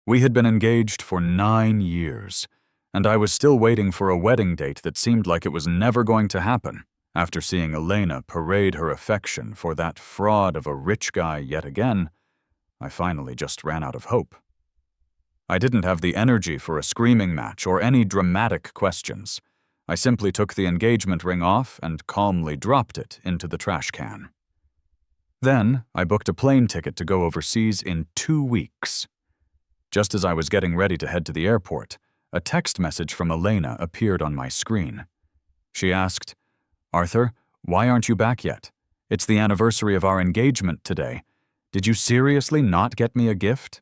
We had been engaged for 9 years, and I was still waiting for a wedding date that seemed like it was never going to happen. After seeing Elena parade her affection for that fraud of a rich guy yet again, I finally just ran out of hope. I didn't have the energy for a screaming match or any dramatic questions. I simply took the engagement ring off and calmly dropped it into the trash can. Then, I booked a plane ticket to go overseas in 2 weeks. Just as I was getting ready to head to the airport, a text message from Elena appeared on my screen. She asked, "Arthur, why aren't you back yet? It's the anniversary of our engagement today. Did you seriously not get me a gift?"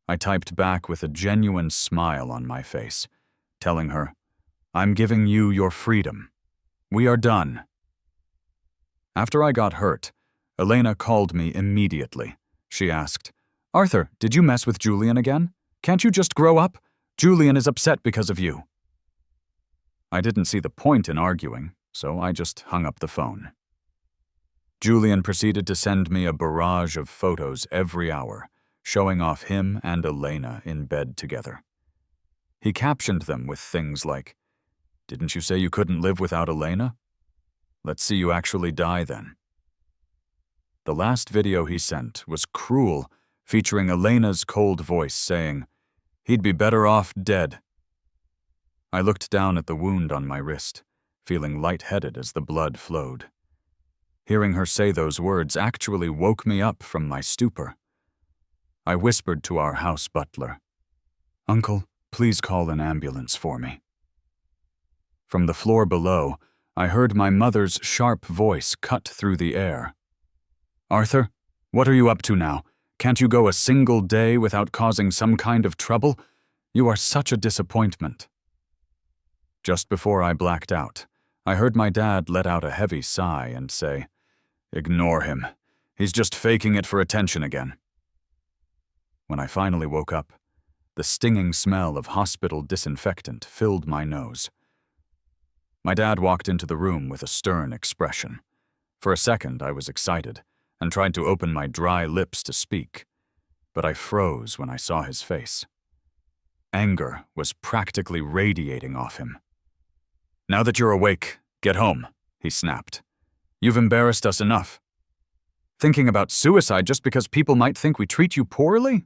I typed back with a genuine smile on my face, telling her, "I'm giving you your freedom. We are done." After I got hurt, Elena called me immediately. She asked, "Arthur, did you mess with Julian again? Can't you just grow up? Julian is upset because of you." I didn't see the point in arguing, so I just hung up the phone. Julian proceeded to send me a barrage of photos every hour, showing off him and Elena in bed together. He captioned them with things like, "Didn't you say you couldn't live without Elena? Let's see you actually die then." The last video he sent was cruel, featuring Elena's cold voice saying, "He'd be better off dead." I looked down at the wound on my wrist, feeling lightheaded as the blood flowed. Hearing her say those words actually woke me up from my stupor. I whispered to our house butler, "Uncle, please call an ambulance for me." From the floor below, I heard my mother's sharp voice cut through the air. "Arthur, what are you up to now? Can't you go a single day without causing some kind of trouble? You are such a disappointment." Just before I blacked out, I heard my dad let out a heavy sigh and say, "Ignore him. He's just faking it for attention again." When I finally woke up, the stinging smell of hospital disinfectant filled my nose. My dad walked into the room with a stern expression. For a second, I was excited and tried to open my dry lips to speak, but I froze when I saw his face. Anger was practically radiating off him. "Now that you're awake, get home," he snapped. "You've embarrassed us enough. Thinking about suicide just because people might think we treat you poorly?"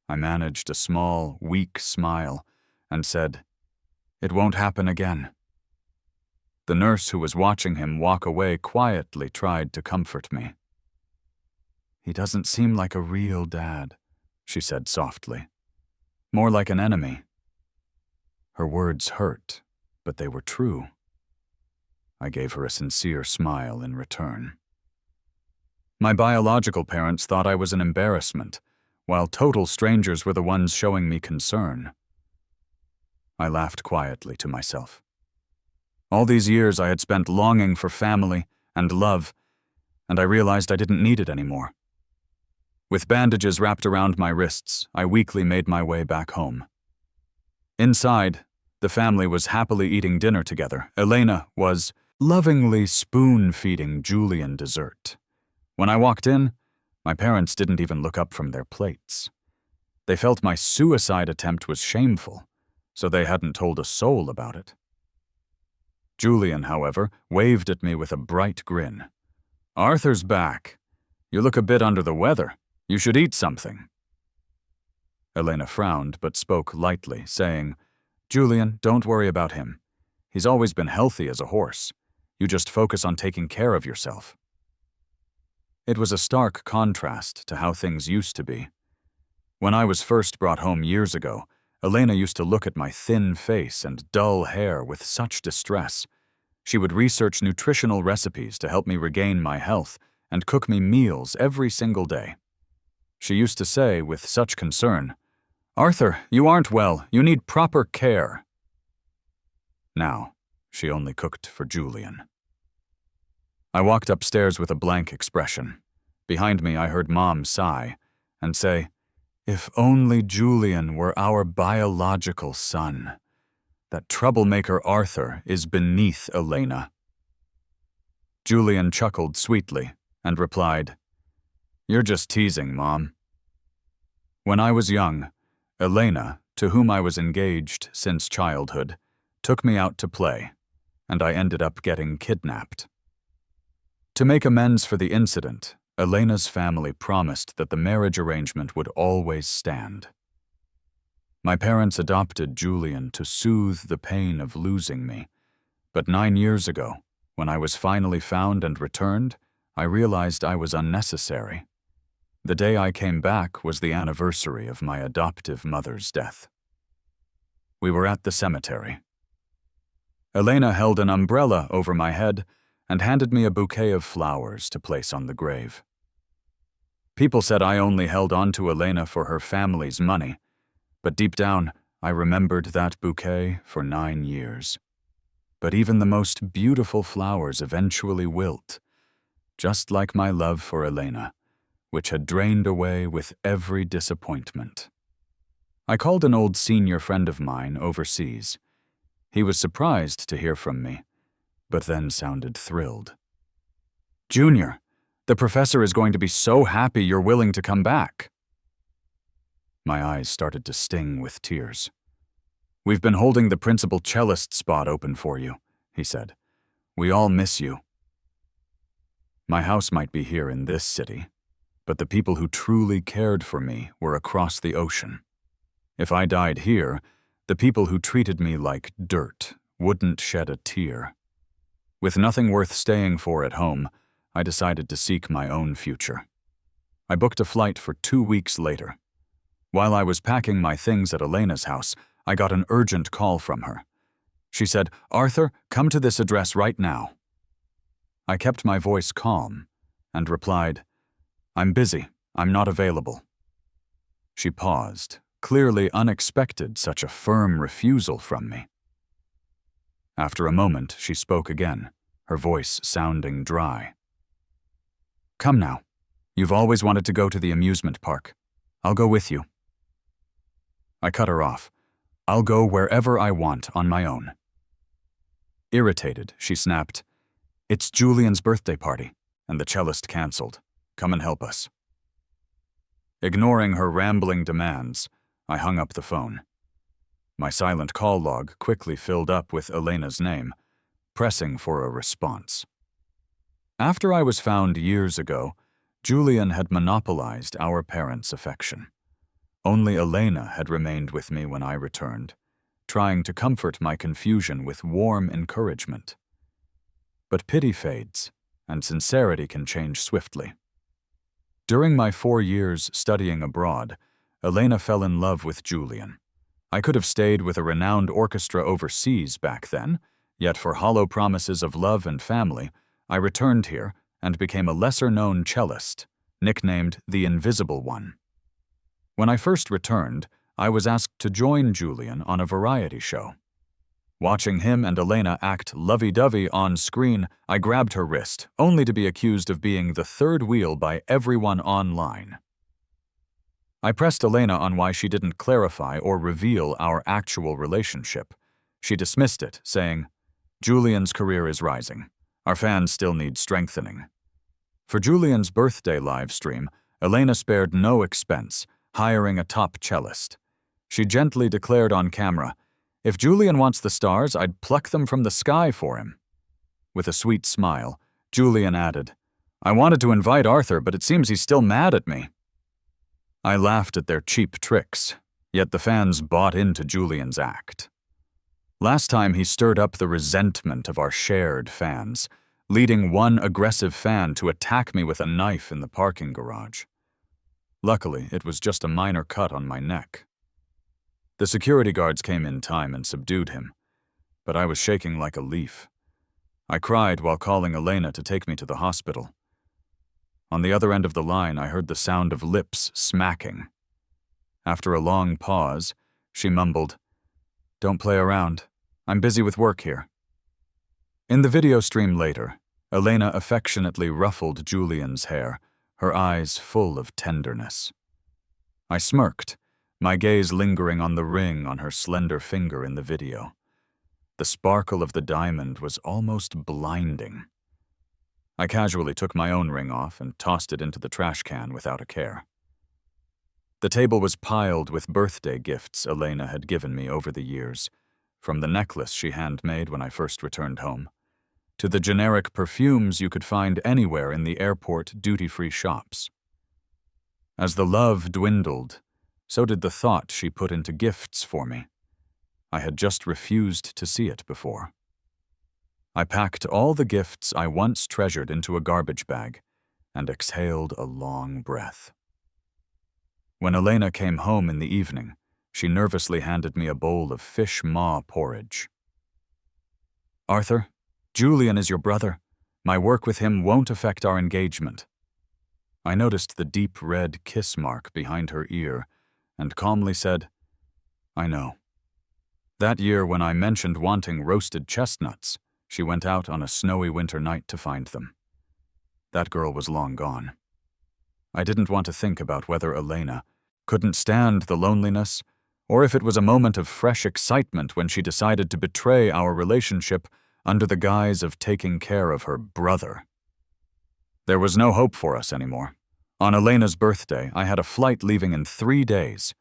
I managed a small, weak smile and said, "It won't happen again." The nurse who was watching him walk away quietly tried to comfort me. "He doesn't seem like a real dad," she said softly. "More like an enemy." Her words hurt, but they were true. I gave her a sincere smile in return. My biological parents thought I was an embarrassment, while total strangers were the ones showing me concern. I laughed quietly to myself. All these years I had spent longing for family and love, and I realized I didn't need it anymore. With bandages wrapped around my wrists, I weakly made my way back home. Inside, the family was happily eating dinner together. Elena was lovingly spoon-feeding Julian dessert. When I walked in, my parents didn't even look up from their plates. They felt my suicide attempt was shameful, so they hadn't told a soul about it. Julian, however, waved at me with a bright grin. "Arthur's back. You look a bit under the weather. You should eat something." Elena frowned but spoke lightly, saying, "Julian, don't worry about him. He's always been healthy as a horse. You just focus on taking care of yourself." It was a stark contrast to how things used to be. When I was first brought home years ago, Elena used to look at my thin face and dull hair with such distress. She would research nutritional recipes to help me regain my health and cook me meals every single day. She used to say with such concern, "Arthur, you aren't well. You need proper care." Now, she only cooked for Julian. I walked upstairs with a blank expression. Behind me, I heard Mom sigh and say, "If only Julian were our biological son. That troublemaker Arthur is beneath Elena." Julian chuckled sweetly and replied, "You're just teasing, Mom." When I was young, Elena, to whom I was engaged since childhood, took me out to play, and I ended up getting kidnapped. To make amends for the incident, Elena's family promised that the marriage arrangement would always stand. My parents adopted Julian to soothe the pain of losing me, but 9 years ago, when I was finally found and returned, I realized I was unnecessary. The day I came back was the anniversary of my adoptive mother's death. We were at the cemetery. Elena held an umbrella over my head and handed me a bouquet of flowers to place on the grave. People said I only held on to Elena for her family's money, but deep down, I remembered that bouquet for 9 years. But even the most beautiful flowers eventually wilt, just like my love for Elena, which had drained away with every disappointment. I called an old senior friend of mine overseas. He was surprised to hear from me, but then sounded thrilled. "Junior, the professor is going to be so happy you're willing to come back." My eyes started to sting with tears. "We've been holding the principal cellist spot open for you," he said. "We all miss you." My house might be here in this city, but the people who truly cared for me were across the ocean. If I died here, the people who treated me like dirt wouldn't shed a tear. With nothing worth staying for at home, I decided to seek my own future. I booked a flight for 2 weeks later. While I was packing my things at Elena's house, I got an urgent call from her. She said, "Arthur, come to this address right now." I kept my voice calm and replied, "I'm busy. I'm not available." She paused, clearly unexpected such a firm refusal from me. After a moment, she spoke again, her voice sounding dry. "Come now. You've always wanted to go to the amusement park. I'll go with you." I cut her off. "I'll go wherever I want on my own." Irritated, she snapped, "It's Julian's birthday party, and the cellist canceled. Come and help us." Ignoring her rambling demands, I hung up the phone. My silent call log quickly filled up with Elena's name, pressing for a response. After I was found years ago, Julian had monopolized our parents' affection. Only Elena had remained with me when I returned, trying to comfort my confusion with warm encouragement. But pity fades, and sincerity can change swiftly. During my 4 years studying abroad, Elena fell in love with Julian. I could have stayed with a renowned orchestra overseas back then, yet for hollow promises of love and family, I returned here and became a lesser-known cellist, nicknamed the Invisible One. When I first returned, I was asked to join Julian on a variety show. Watching him and Elena act lovey-dovey on screen, I grabbed her wrist, only to be accused of being the third wheel by everyone online. I pressed Elena on why she didn't clarify or reveal our actual relationship. She dismissed it, saying, "Julian's career is rising. Our fans still need strengthening." For Julian's birthday livestream, Elena spared no expense, hiring a top cellist. She gently declared on camera, "If Julian wants the stars, I'd pluck them from the sky for him." With a sweet smile, Julian added, "I wanted to invite Arthur, but it seems he's still mad at me." I laughed at their cheap tricks, yet the fans bought into Julian's act. Last time he stirred up the resentment of our shared fans, leading one aggressive fan to attack me with a knife in the parking garage. Luckily, it was just a minor cut on my neck. The security guards came in time and subdued him, but I was shaking like a leaf. I cried while calling Elena to take me to the hospital. On the other end of the line, I heard the sound of lips smacking. After a long pause, she mumbled, "Don't play around. I'm busy with work here." In the video stream later, Elena affectionately ruffled Julian's hair, her eyes full of tenderness. I smirked, my gaze lingering on the ring on her slender finger in the video. The sparkle of the diamond was almost blinding. I casually took my own ring off and tossed it into the trash can without a care. The table was piled with birthday gifts Elena had given me over the years, from the necklace she handmade when I first returned home, to the generic perfumes you could find anywhere in the airport duty-free shops. As the love dwindled, so did the thought she put into gifts for me. I had just refused to see it before. I packed all the gifts I once treasured into a garbage bag and exhaled a long breath. When Elena came home in the evening, she nervously handed me a bowl of fish maw porridge. "Arthur, Julian is your brother. My work with him won't affect our engagement." I noticed the deep red kiss mark behind her ear and calmly said, "I know." That year when I mentioned wanting roasted chestnuts, she went out on a snowy winter night to find them. That girl was long gone. I didn't want to think about whether Elena couldn't stand the loneliness, or if it was a moment of fresh excitement when she decided to betray our relationship under the guise of taking care of her brother. There was no hope for us anymore. On Elena's birthday, I had a flight leaving in 3 days.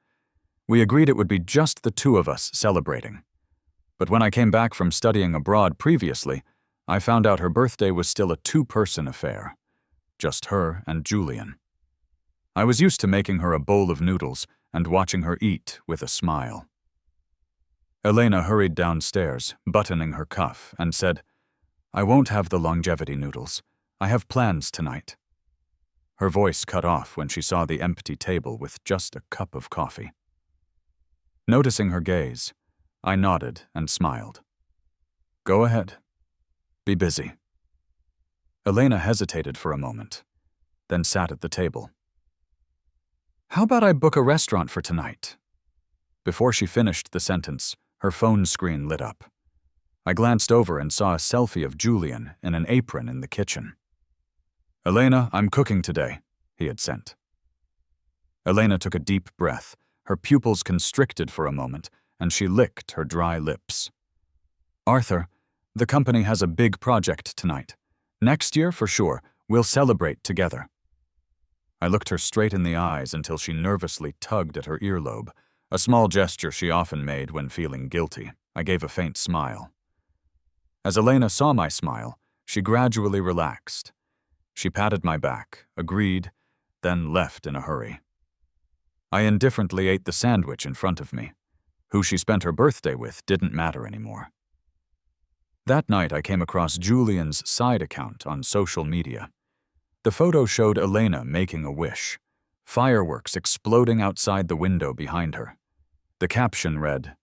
We agreed it would be just the two of us celebrating. But when I came back from studying abroad previously, I found out her birthday was still a two-person affair. Just her and Julian. I was used to making her a bowl of noodles and watching her eat with a smile. Elena hurried downstairs, buttoning her cuff, and said, "I won't have the longevity noodles. I have plans tonight." Her voice cut off when she saw the empty table with just a cup of coffee. Noticing her gaze, I nodded and smiled. "Go ahead. Be busy." Elena hesitated for a moment, then sat at the table. "How about I book a restaurant for tonight?" Before she finished the sentence, her phone screen lit up. I glanced over and saw a selfie of Julian in an apron in the kitchen. "Elena, I'm cooking today," he had sent. Elena took a deep breath. Her pupils constricted for a moment, and she licked her dry lips. "Arthur, the company has a big project tonight. Next year, for sure, we'll celebrate together." I looked her straight in the eyes until she nervously tugged at her earlobe, a small gesture she often made when feeling guilty. I gave a faint smile. As Elena saw my smile, she gradually relaxed. She patted my back, agreed, then left in a hurry. I indifferently ate the sandwich in front of me. Who she spent her birthday with didn't matter anymore. That night I came across Julian's side account on social media. The photo showed Elena making a wish, fireworks exploding outside the window behind her. The caption read,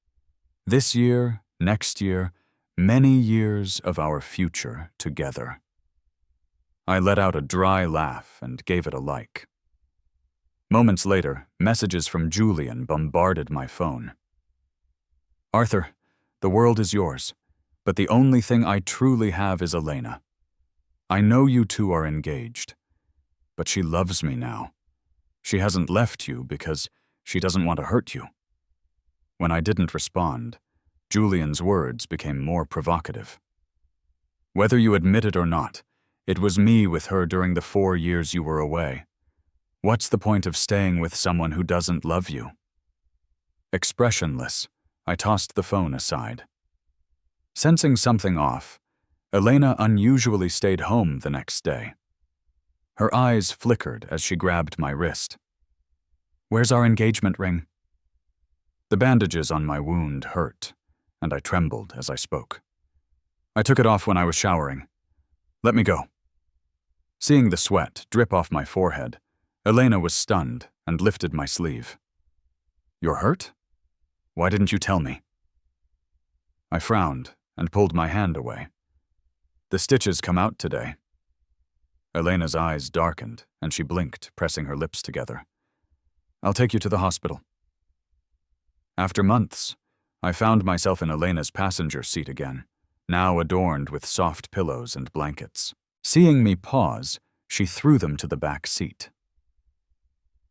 "This year, next year, many years of our future together." I let out a dry laugh and gave it a like. Moments later, messages from Julian bombarded my phone. "Arthur, the world is yours, but the only thing I truly have is Elena. I know you two are engaged, but she loves me now. She hasn't left you because she doesn't want to hurt you." When I didn't respond, Julian's words became more provocative. "Whether you admit it or not, it was me with her during the 4 years you were away. What's the point of staying with someone who doesn't love you?" Expressionless, I tossed the phone aside. Sensing something off, Elena unusually stayed home the next day. Her eyes flickered as she grabbed my wrist. "Where's our engagement ring?" The bandages on my wound hurt, and I trembled as I spoke. "I took it off when I was showering. Let me go." Seeing the sweat drip off my forehead, Elena was stunned and lifted my sleeve. "You're hurt? Why didn't you tell me?" I frowned and pulled my hand away. "The stitches come out today." Elena's eyes darkened, and she blinked, pressing her lips together. "I'll take you to the hospital." After months, I found myself in Elena's passenger seat again, now adorned with soft pillows and blankets. Seeing me pause, she threw them to the back seat.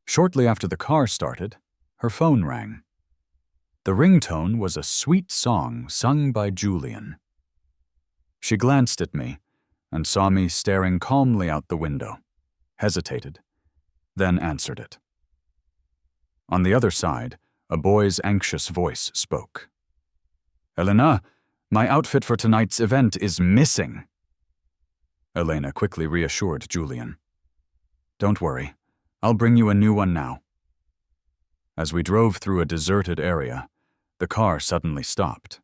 Shortly after the car started, her phone rang. The ringtone was a sweet song sung by Julian. She glanced at me and saw me staring calmly out the window, hesitated, then answered it. On the other side, a boy's anxious voice spoke. "Elena, my outfit for tonight's event is missing." Elena quickly reassured Julian. "Don't worry, I'll bring you a new one now." As we drove through a deserted area, the car suddenly stopped.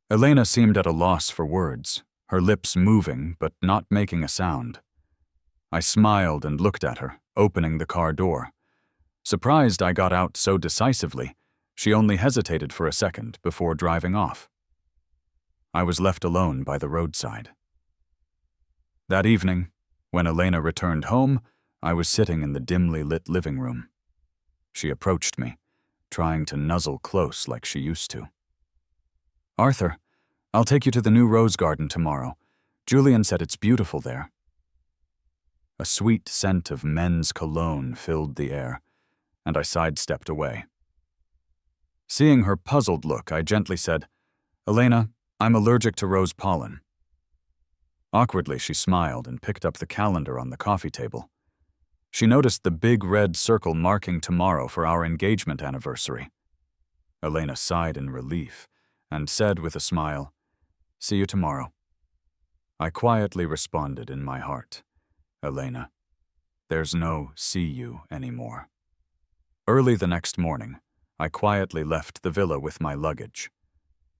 Elena seemed at a loss for words, her lips moving but not making a sound. I smiled and looked at her, opening the car door. Surprised I got out so decisively, she only hesitated for a second before driving off. I was left alone by the roadside. That evening, when Elena returned home, I was sitting in the dimly lit living room. She approached me, trying to nuzzle close like she used to. "Arthur, I'll take you to the new rose garden tomorrow. Julian said it's beautiful there." A sweet scent of men's cologne filled the air, and I sidestepped away. Seeing her puzzled look, I gently said, "Elena, I'm allergic to rose pollen." Awkwardly, she smiled and picked up the calendar on the coffee table. She noticed the big red circle marking tomorrow for our engagement anniversary. Elena sighed in relief and said with a smile, "See you tomorrow." I quietly responded in my heart, "Elena, there's no see you anymore." Early the next morning, I quietly left the villa with my luggage.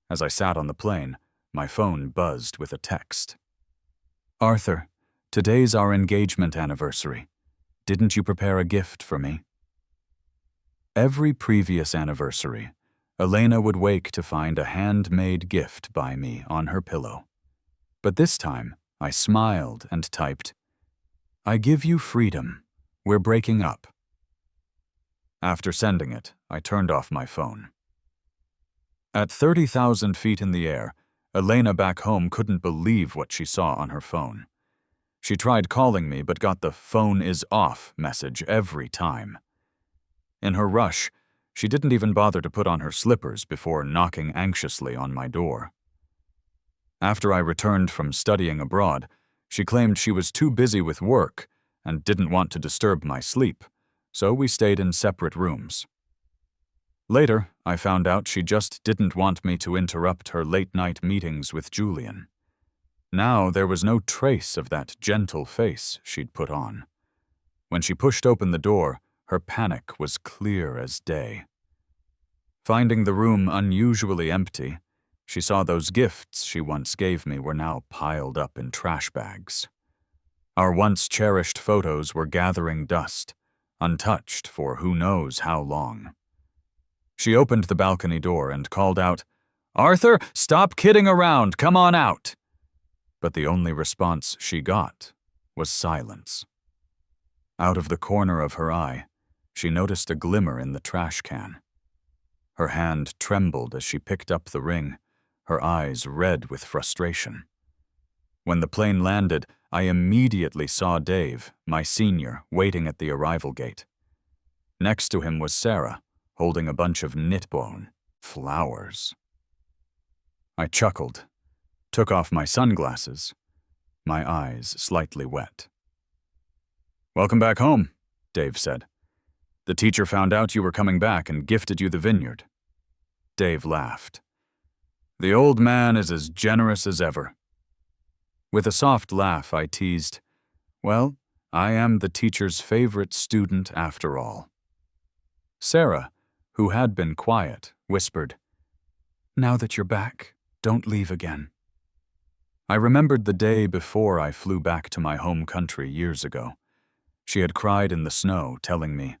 As I sat on the plane, my phone buzzed with a text. "Arthur, today's our engagement anniversary. Didn't you prepare a gift for me?" Every previous anniversary, Elena would wake to find a handmade gift by me on her pillow. But this time, I smiled and typed, "I give you freedom. We're breaking up." After sending it, I turned off my phone. At 30,000 feet in the air, Elena back home couldn't believe what she saw on her phone. She tried calling me but got the "phone is off" message every time. In her rush, she didn't even bother to put on her slippers before knocking anxiously on my door. After I returned from studying abroad, she claimed she was too busy with work and didn't want to disturb my sleep, so we stayed in separate rooms. Later, I found out she just didn't want me to interrupt her late-night meetings with Julian. Now there was no trace of that gentle face she'd put on. When she pushed open the door, her panic was clear as day. Finding the room unusually empty, she saw those gifts she once gave me were now piled up in trash bags. Our once cherished photos were gathering dust, untouched for who knows how long. She opened the balcony door and called out, "Arthur, stop kidding around, come on out!" But the only response she got was silence. Out of the corner of her eye, she noticed a glimmer in the trash can. Her hand trembled as she picked up the ring, her eyes red with frustration. When the plane landed, I immediately saw Dave, my senior, waiting at the arrival gate. Next to him was Sarah, holding a bunch of knitbone flowers. I chuckled, took off my sunglasses, my eyes slightly wet. "Welcome back home," Dave said. "The teacher found out you were coming back and gifted you the vineyard." Dave laughed. "The old man is as generous as ever." With a soft laugh, I teased, "Well, I am the teacher's favorite student after all." Sarah, who had been quiet, whispered, "Now that you're back, don't leave again." I remembered the day before I flew back to my home country years ago. She had cried in the snow, telling me,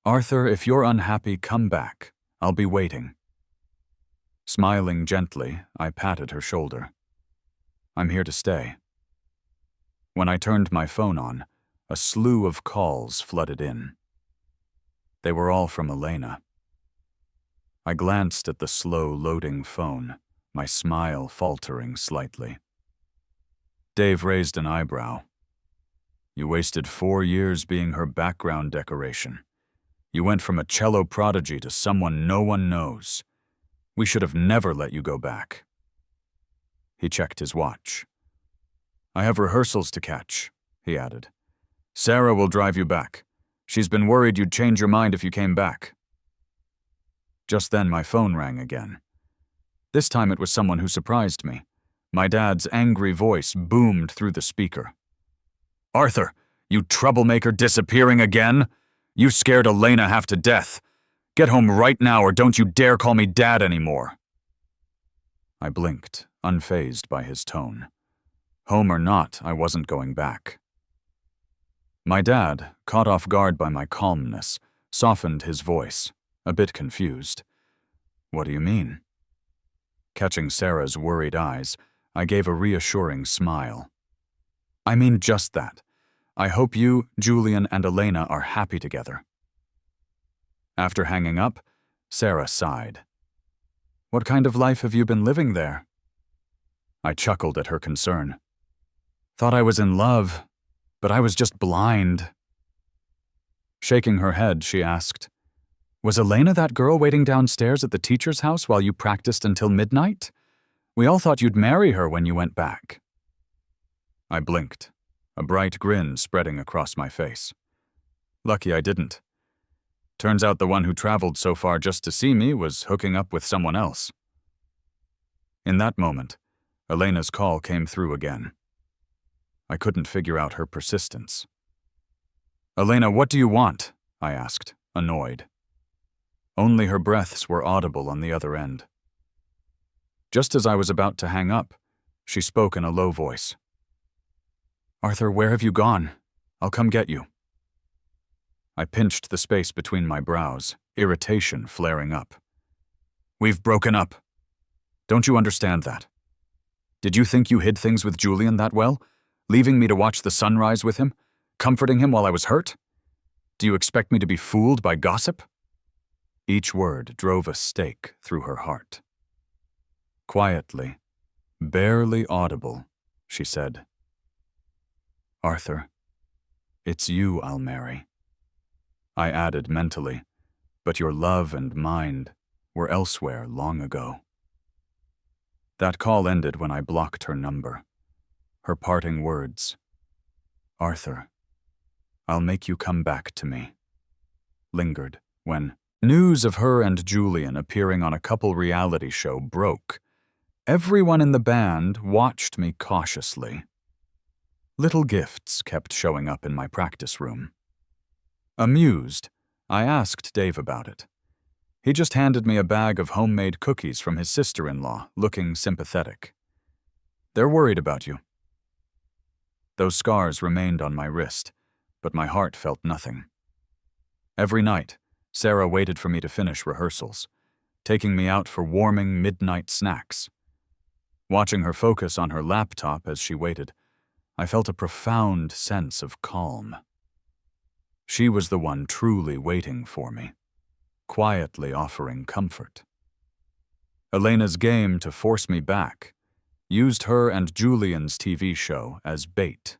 "Arthur, if you're unhappy, come back. I'll be waiting." Smiling gently, I patted her shoulder. "I'm here to stay." When I turned my phone on, a slew of calls flooded in. They were all from Elena. I glanced at the slow-loading phone, my smile faltering slightly. Dave raised an eyebrow. "You wasted 4 years being her background decoration. You went from a cello prodigy to someone no one knows. We should have never let you go back." He checked his watch. "I have rehearsals to catch," he added. "Sarah will drive you back. She's been worried you'd change your mind if you came back." Just then my phone rang again. This time it was someone who surprised me. My dad's angry voice boomed through the speaker. "Arthur, you troublemaker, disappearing again? You scared Elena half to death. Get home right now or don't you dare call me Dad anymore." I blinked, unfazed by his tone. Home or not, I wasn't going back. My dad, caught off guard by my calmness, softened his voice, a bit confused. "What do you mean?" Catching Sarah's worried eyes, I gave a reassuring smile. "I mean just that. I hope you, Julian, and Elena are happy together." After hanging up, Sarah sighed. "What kind of life have you been living there?" I chuckled at her concern. "Thought I was in love, but I was just blind." Shaking her head, she asked, "Was Elena that girl waiting downstairs at the teacher's house while you practiced until midnight? We all thought you'd marry her when you went back." I blinked, a bright grin spreading across my face. Lucky I didn't. Turns out the one who traveled so far just to see me was hooking up with someone else. In that moment, Elena's call came through again. I couldn't figure out her persistence. "Elena, what do you want?" I asked, annoyed. Only her breaths were audible on the other end. Just as I was about to hang up, she spoke in a low voice. "Arthur, where have you gone? I'll come get you." I pinched the space between my brows, irritation flaring up. "We've broken up. Don't you understand that? Did you think you hid things with Julian that well, leaving me to watch the sunrise with him, comforting him while I was hurt? Do you expect me to be fooled by gossip?" Each word drove a stake through her heart. Quietly, barely audible, she said, "Arthur, it's you I'll marry." I added mentally, "But your love and mind were elsewhere long ago." That call ended when I blocked her number. Her parting words, "Arthur, I'll make you come back to me," lingered when news of her and Julian appearing on a couple reality show broke. Everyone in the band watched me cautiously. Little gifts kept showing up in my practice room. Amused, I asked Dave about it. He just handed me a bag of homemade cookies from his sister-in-law, looking sympathetic. "They're worried about you." Those scars remained on my wrist, but my heart felt nothing. Every night, Sarah waited for me to finish rehearsals, taking me out for warming midnight snacks. Watching her focus on her laptop as she waited, I felt a profound sense of calm. She was the one truly waiting for me, quietly offering comfort. Elena's game to force me back used her and Julian's TV show as bait,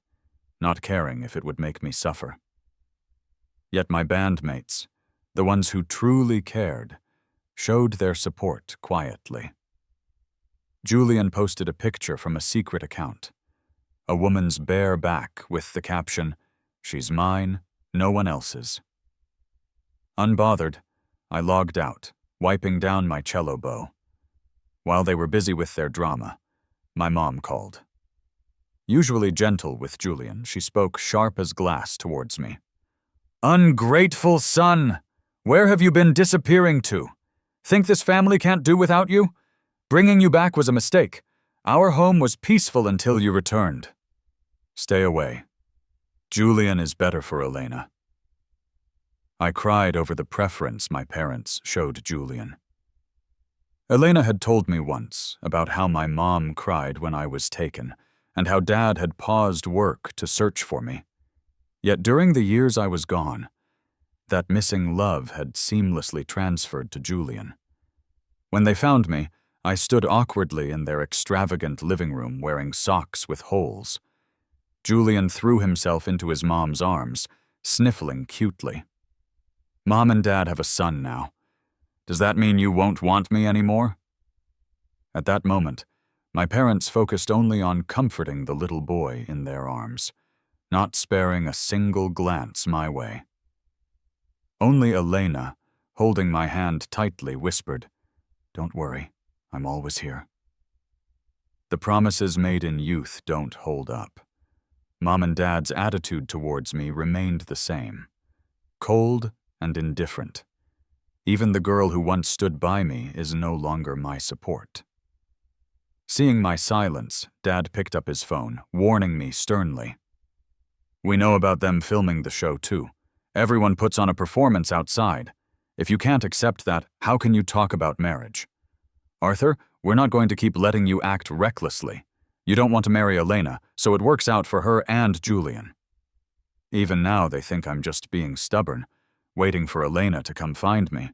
not caring if it would make me suffer. Yet my bandmates, the ones who truly cared, showed their support quietly. Julian posted a picture from a secret account, a woman's bare back with the caption, "She's mine, no one else's." Unbothered, I logged out, wiping down my cello bow. While they were busy with their drama, my mom called. Usually gentle with Julian, she spoke sharp as glass towards me. "Ungrateful son! Where have you been disappearing to? Think this family can't do without you? Bringing you back was a mistake. Our home was peaceful until you returned. Stay away. Julian is better for Elena." I cried over the preference my parents showed Julian. Elena had told me once about how my mom cried when I was taken, and how Dad had paused work to search for me. Yet during the years I was gone, that missing love had seamlessly transferred to Julian. When they found me, I stood awkwardly in their extravagant living room wearing socks with holes. Julian threw himself into his mom's arms, sniffling cutely. "Mom and Dad have a son now. Does that mean you won't want me anymore?" At that moment, my parents focused only on comforting the little boy in their arms, not sparing a single glance my way. Only Elena, holding my hand tightly, whispered, "Don't worry, I'm always here." The promises made in youth don't hold up. Mom and Dad's attitude towards me remained the same, cold and indifferent. Even the girl who once stood by me is no longer my support. Seeing my silence, Dad picked up his phone, warning me sternly. "We know about them filming the show too. Everyone puts on a performance outside. If you can't accept that, how can you talk about marriage? Arthur, we're not going to keep letting you act recklessly. You don't want to marry Elena, so it works out for her and Julian." Even now they think I'm just being stubborn, waiting for Elena to come find me.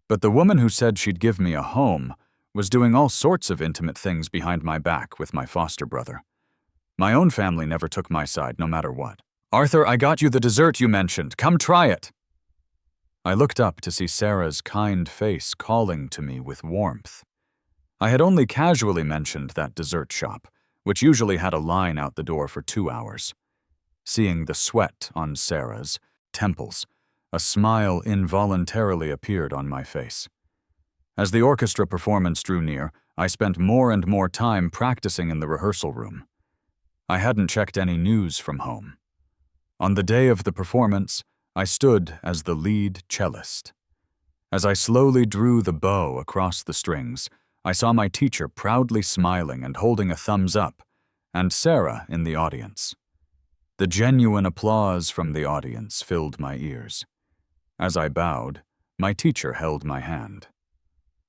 But the woman who said she'd give me a home was doing all sorts of intimate things behind my back with my foster brother. My own family never took my side, no matter what. "Arthur, I got you the dessert you mentioned. Come try it." I looked up to see Sarah's kind face calling to me with warmth. I had only casually mentioned that dessert shop, which usually had a line out the door for 2 hours. Seeing the sweat on Sarah's temples, a smile involuntarily appeared on my face. As the orchestra performance drew near, I spent more and more time practicing in the rehearsal room. I hadn't checked any news from home. On the day of the performance, I stood as the lead cellist. As I slowly drew the bow across the strings, I saw my teacher proudly smiling and holding a thumbs up, and Sarah in the audience. The genuine applause from the audience filled my ears. As I bowed, my teacher held my hand.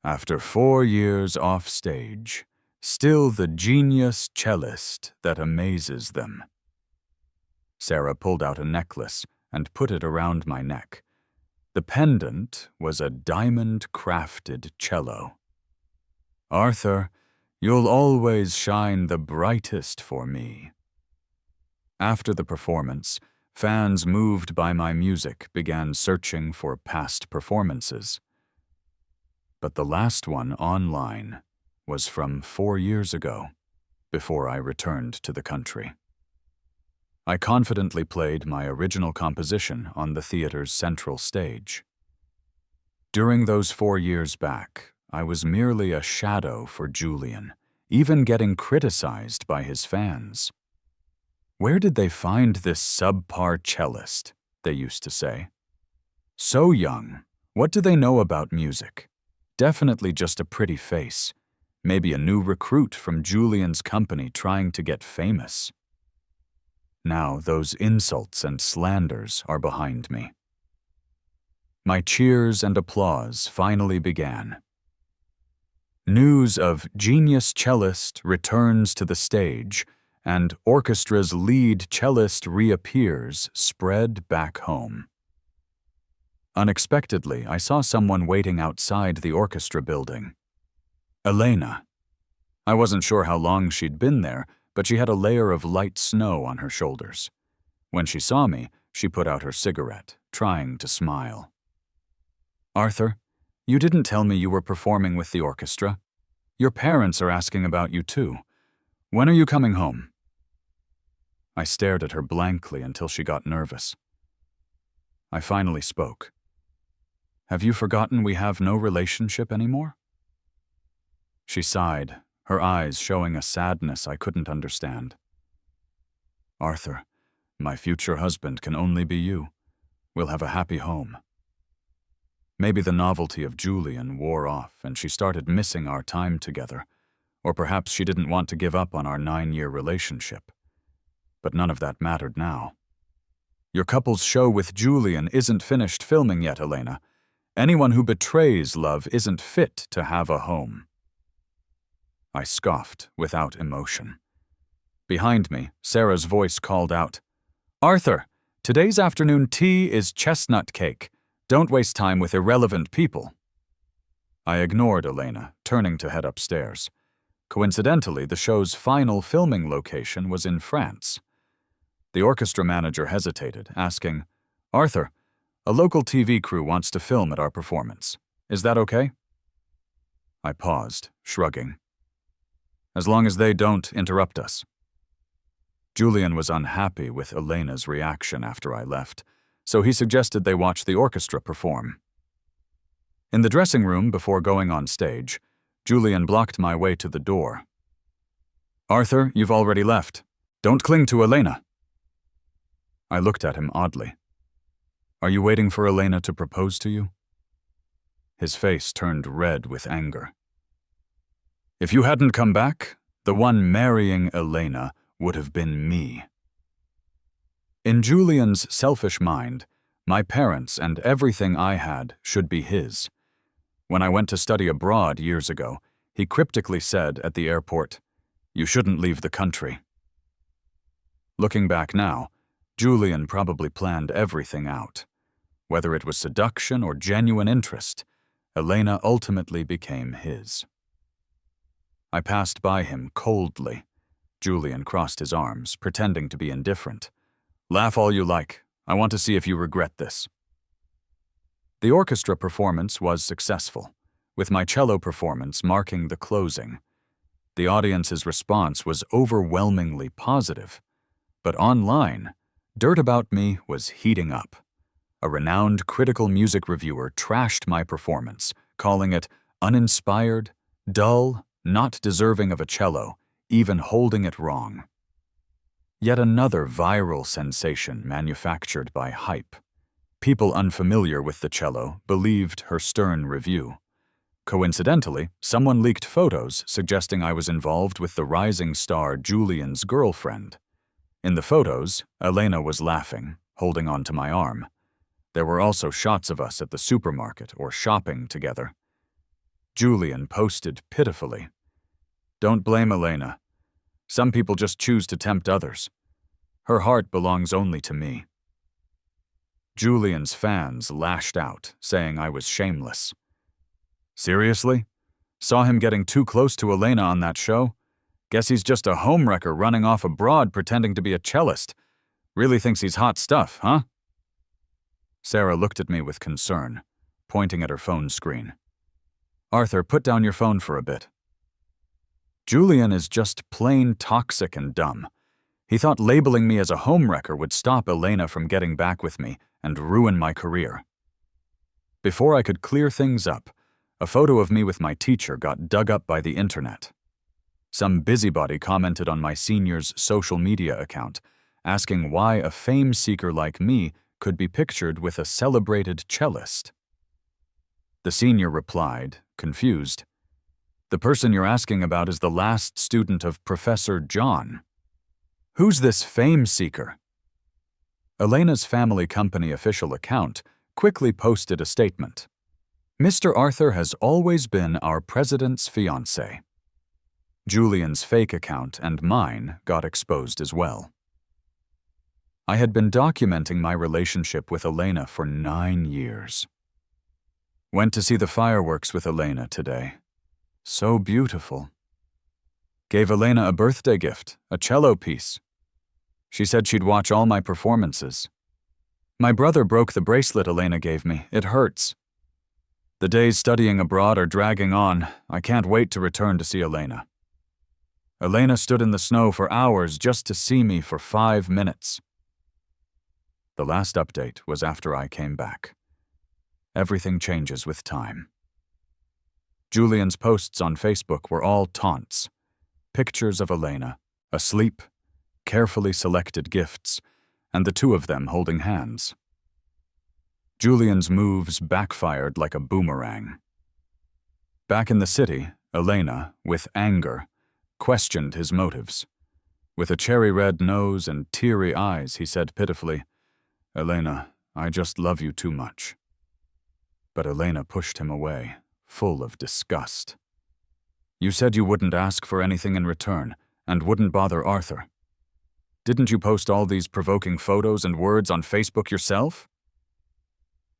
"After 4 years off stage, still the genius cellist that amazes them." Sarah pulled out a necklace and put it around my neck. The pendant was a diamond-crafted cello. "Arthur, you'll always shine the brightest for me." After the performance, fans moved by my music began searching for past performances. But the last one online was from 4 years ago, before I returned to the country. I confidently played my original composition on the theater's central stage. During those 4 years back, I was merely a shadow for Julian, even getting criticized by his fans. "Where did they find this subpar cellist?" they used to say. "So young, what do they know about music? Definitely just a pretty face. Maybe a new recruit from Julian's company trying to get famous." Now those insults and slanders are behind me. My cheers and applause finally began. News of genius cellist returns to the stage and orchestra's lead cellist reappears spread back home. Unexpectedly, I saw someone waiting outside the orchestra building. Elena. I wasn't sure how long she'd been there, but she had a layer of light snow on her shoulders. When she saw me, she put out her cigarette, trying to smile. "Arthur, you didn't tell me you were performing with the orchestra. Your parents are asking about you too. When are you coming home?" I stared at her blankly until she got nervous. I finally spoke. "Have you forgotten we have no relationship anymore?" She sighed, her eyes showing a sadness I couldn't understand. "Arthur, my future husband can only be you. We'll have a happy home." Maybe the novelty of Julian wore off and she started missing our time together, or perhaps she didn't want to give up on our 9-year relationship. But none of that mattered now. "Your couple's show with Julian isn't finished filming yet, Elena. Anyone who betrays love isn't fit to have a home." I scoffed without emotion. Behind me, Sarah's voice called out, "Arthur, today's afternoon tea is chestnut cake. Don't waste time with irrelevant people." I ignored Elena, turning to head upstairs. Coincidentally, the show's final filming location was in France. The orchestra manager hesitated, asking, "Arthur, a local TV crew wants to film at our performance. Is that okay?" I paused, shrugging. "As long as they don't interrupt us." Julian was unhappy with Elena's reaction after I left, so he suggested they watch the orchestra perform. In the dressing room before going on stage, Julian blocked my way to the door. "Arthur, you've already left. Don't cling to Elena." I looked at him oddly. "Are you waiting for Elena to propose to you?" His face turned red with anger. "If you hadn't come back, the one marrying Elena would have been me." In Julian's selfish mind, my parents and everything I had should be his. When I went to study abroad years ago, he cryptically said at the airport, "You shouldn't leave the country." Looking back now, Julian probably planned everything out. Whether it was seduction or genuine interest, Elena ultimately became his. I passed by him coldly. Julian crossed his arms, pretending to be indifferent. "Laugh all you like. I want to see if you regret this." The orchestra performance was successful, with my cello performance marking the closing. The audience's response was overwhelmingly positive. But online, dirt about me was heating up. A renowned critical music reviewer trashed my performance, calling it uninspired, dull, not deserving of a cello, even holding it wrong. Yet another viral sensation manufactured by hype. People unfamiliar with the cello believed her stern review. Coincidentally, someone leaked photos suggesting I was involved with the rising star Julian's girlfriend. In the photos, Elena was laughing, holding onto my arm. There were also shots of us at the supermarket or shopping together. Julian posted pitifully, "Don't blame Elena. Some people just choose to tempt others. Her heart belongs only to me." Julian's fans lashed out, saying I was shameless. "Seriously? Saw him getting too close to Elena on that show? Guess he's just a homewrecker running off abroad pretending to be a cellist. Really thinks he's hot stuff, huh?" Sarah looked at me with concern, pointing at her phone screen. "Arthur, put down your phone for a bit." Julian is just plain toxic and dumb. He thought labeling me as a homewrecker would stop Elena from getting back with me and ruin my career. Before I could clear things up, a photo of me with my teacher got dug up by the internet. Some busybody commented on my senior's social media account, asking why a fame seeker like me could be pictured with a celebrated cellist. The senior replied, confused, "The person you're asking about is the last student of Professor John. Who's this fame seeker?" Elena's family company official account quickly posted a statement. "Mr. Arthur has always been our president's fiancé." Julian's fake account and mine got exposed as well. I had been documenting my relationship with Elena for 9 years. Went to see the fireworks with Elena today. So beautiful. Gave Elena a birthday gift, a cello piece. She said she'd watch all my performances. My brother broke the bracelet Elena gave me. It hurts. The days studying abroad are dragging on. I can't wait to return to see Elena. Elena stood in the snow for hours just to see me for 5 minutes. The last update was after I came back. Everything changes with time. Julian's posts on Facebook were all taunts. Pictures of Elena, asleep, carefully selected gifts, and the two of them holding hands. Julian's moves backfired like a boomerang. Back in the city, Elena, with anger, questioned his motives. With a cherry-red nose and teary eyes, he said pitifully, "Elena, I just love you too much." But Elena pushed him away, full of disgust. "You said you wouldn't ask for anything in return, and wouldn't bother Arthur. Didn't you post all these provoking photos and words on Facebook yourself?"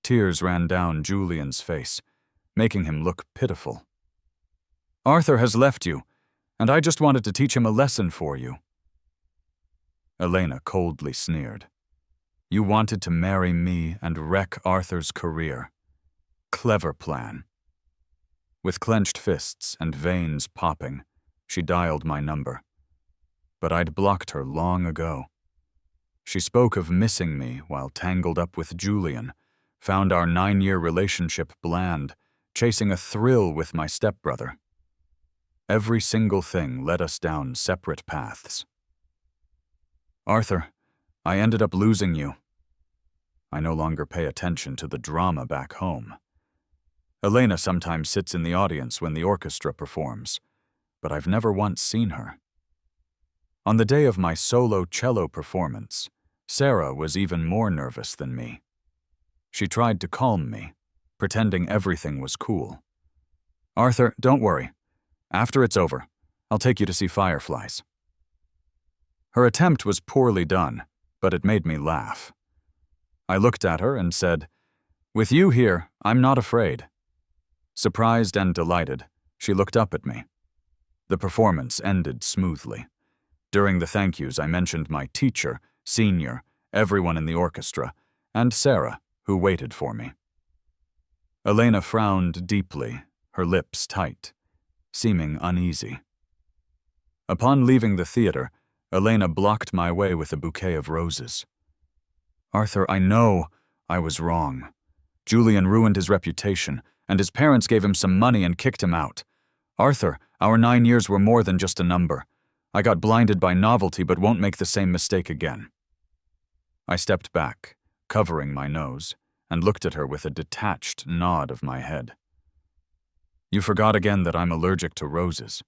Tears ran down Julian's face, making him look pitiful. "Arthur has left you, and I just wanted to teach him a lesson for you." Elena coldly sneered. "You wanted to marry me and wreck Arthur's career. Clever plan." With clenched fists and veins popping, she dialed my number. But I'd blocked her long ago. She spoke of missing me while tangled up with Julian, found our 9-year relationship bland, chasing a thrill with my stepbrother. Every single thing led us down separate paths. Arthur, I ended up losing you. I no longer pay attention to the drama back home. Elena sometimes sits in the audience when the orchestra performs, but I've never once seen her. On the day of my solo cello performance, Sarah was even more nervous than me. She tried to calm me, pretending everything was cool. Arthur, don't worry. After it's over, I'll take you to see fireflies. Her attempt was poorly done, but it made me laugh. I looked at her and said, "With you here, I'm not afraid." Surprised and delighted, she looked up at me. The performance ended smoothly. During the thank yous, I mentioned my teacher, senior, everyone in the orchestra, and Sarah, who waited for me. Elena frowned deeply, her lips tight, seeming uneasy. Upon leaving the theater, Elena blocked my way with a bouquet of roses. Arthur, I know I was wrong. Julian ruined his reputation, and his parents gave him some money and kicked him out. Arthur, our 9 years were more than just a number. I got blinded by novelty but won't make the same mistake again. I stepped back, covering my nose, and looked at her with a detached nod of my head. You forgot again that I'm allergic to roses.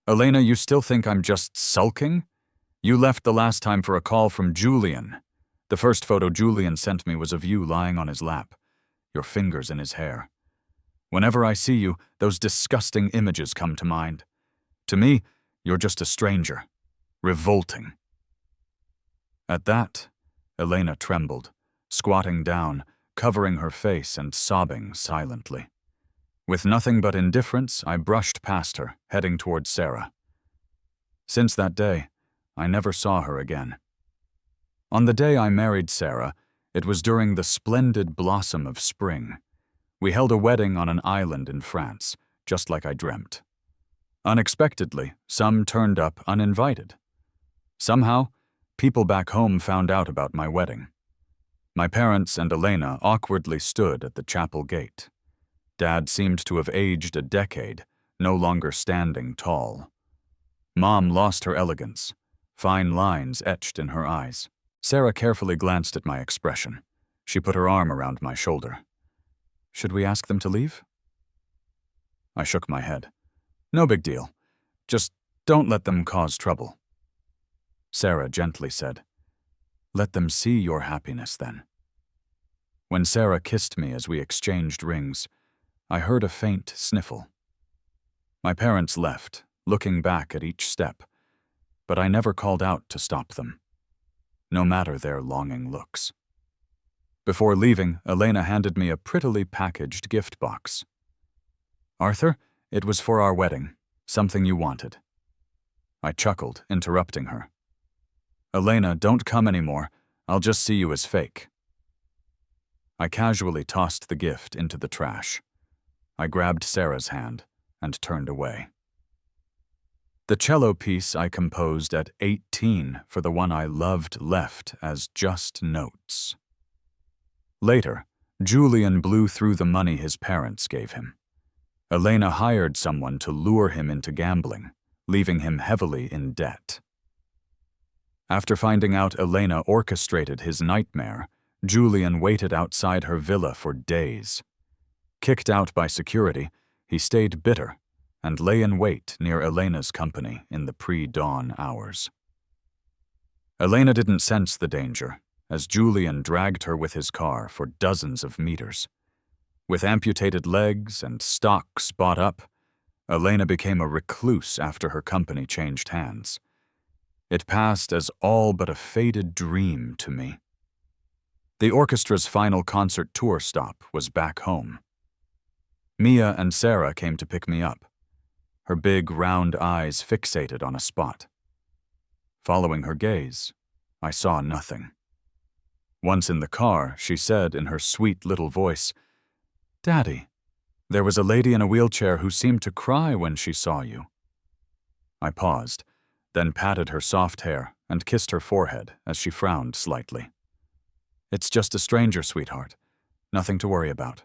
Elena, you still think I'm just sulking? You left the last time for a call from Julian. The first photo Julian sent me was of you lying on his lap, your fingers in his hair. Whenever I see you, those disgusting images come to mind. To me, you're just a stranger. Revolting. At that, Elena trembled, squatting down, covering her face and sobbing silently. With nothing but indifference, I brushed past her, heading towards Sarah. Since that day, I never saw her again. On the day I married Sarah, it was during the splendid blossom of spring. We held a wedding on an island in France, just like I dreamt. Unexpectedly, some turned up uninvited. Somehow, people back home found out about my wedding. My parents and Elena awkwardly stood at the chapel gate. Dad seemed to have aged a decade, no longer standing tall. Mom lost her elegance, fine lines etched in her eyes. Sarah carefully glanced at my expression. She put her arm around my shoulder. Should we ask them to leave? I shook my head. No big deal. Just don't let them cause trouble. Sarah gently said, Let them see your happiness then. When Sarah kissed me as we exchanged rings, I heard a faint sniffle. My parents left, looking back at each step, but I never called out to stop them, no matter their longing looks. Before leaving, Elena handed me a prettily packaged gift box. Arthur, it was for our wedding, something you wanted. I chuckled, interrupting her. Elena, don't come anymore. I'll just see you as fake. I casually tossed the gift into the trash. I grabbed Sarah's hand and turned away. The cello piece I composed at 18 for the one I loved left as just notes. Later, Julian blew through the money his parents gave him. Elena hired someone to lure him into gambling, leaving him heavily in debt. After finding out Elena orchestrated his nightmare, Julian waited outside her villa for days. Kicked out by security, he stayed bitter and lay in wait near Elena's company in the pre-dawn hours. Elena didn't sense the danger, as Julian dragged her with his car for dozens of meters. With amputated legs and stocks bought up, Elena became a recluse after her company changed hands. It passed as all but a faded dream to me. The orchestra's final concert tour stop was back home. Mia and Sarah came to pick me up, her big round eyes fixated on a spot. Following her gaze, I saw nothing. Once in the car, she said in her sweet little voice, Daddy, there was a lady in a wheelchair who seemed to cry when she saw you. I paused, then patted her soft hair and kissed her forehead as she frowned slightly. "It's just a stranger, sweetheart. Nothing to worry about."